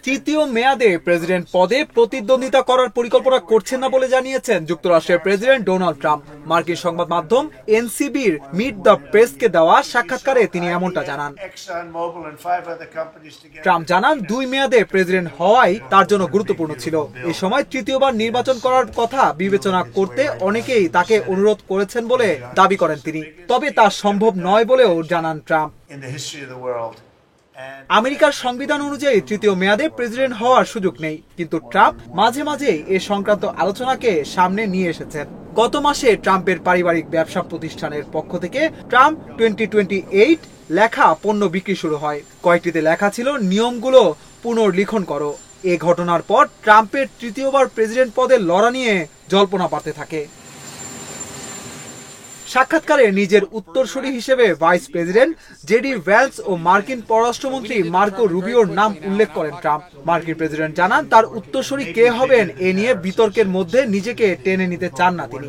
তৃতীয় মেয়াদে প্রেসিডেন্ট পদে প্রতিদ্বন্দ্বিতা করার পরিকল্পনা করছেন না বলে জানিয়েছেন যুক্তরাষ্ট্রের প্রেসিডেন্ট ডোনাল্ড ট্রাম্প। মার্কিন সংবাদ মাধ্যম এনসিবির মিট দ্য প্রেসকে দেওয়া সাক্ষাৎকারে তিনি এমনটা জানান। ট্রাম্প জানান 2 মেয়াদে প্রেসিডেন্ট হওয়াই তার জন্য গুরুত্বপূর্ণ ছিল। এ সময় তৃতীয়বার নির্বাচন করার কথা বিবেচনা করতে অনেকেই তাকে অনুরোধ করেছেন বলে দাবি করেন তিনি। তবে তা সম্ভব নয় বলেও জানান ট্রাম্প। আমেরিকার সংবিধান অনুযায়ী তৃতীয় মেয়াদে প্রেসিডেন্ট হওয়ার সুযোগ নেই, কিন্তু ট্রাম্প মাঝে মাঝে এ সংক্রান্ত আলোচনাকে সামনে নিয়ে এসেছেন। গত মাসে ট্রাম্পের পারিবারিক ব্যবসা প্রতিষ্ঠানের পক্ষ থেকে ট্রাম্প 2028 লেখা পণ্য বিক্রি শুরু হয়। কয়েকটিতে লেখা ছিল নিয়মগুলো পুনর্লিখন করো। এ ঘটনার পর ট্রাম্পের তৃতীয়বার প্রেসিডেন্ট পদে লড়া নিয়ে জল্পনা বাড়তে থাকে। সাক্ষাৎকারে নিজের উত্তরসূরি হিসেবে ভাইস প্রেসিডেন্ট জেডি ভ্যান্স ও মার্কিন পররাষ্ট্রমন্ত্রী মার্কো রুবিওর নাম উল্লেখ করেন ট্রাম্প। মার্কিন প্রেসিডেন্ট জানান তার উত্তরসূরি কে হবেন এ নিয়ে বিতর্কের মধ্যে নিজেকে টেনে নিতে চান না তিনি।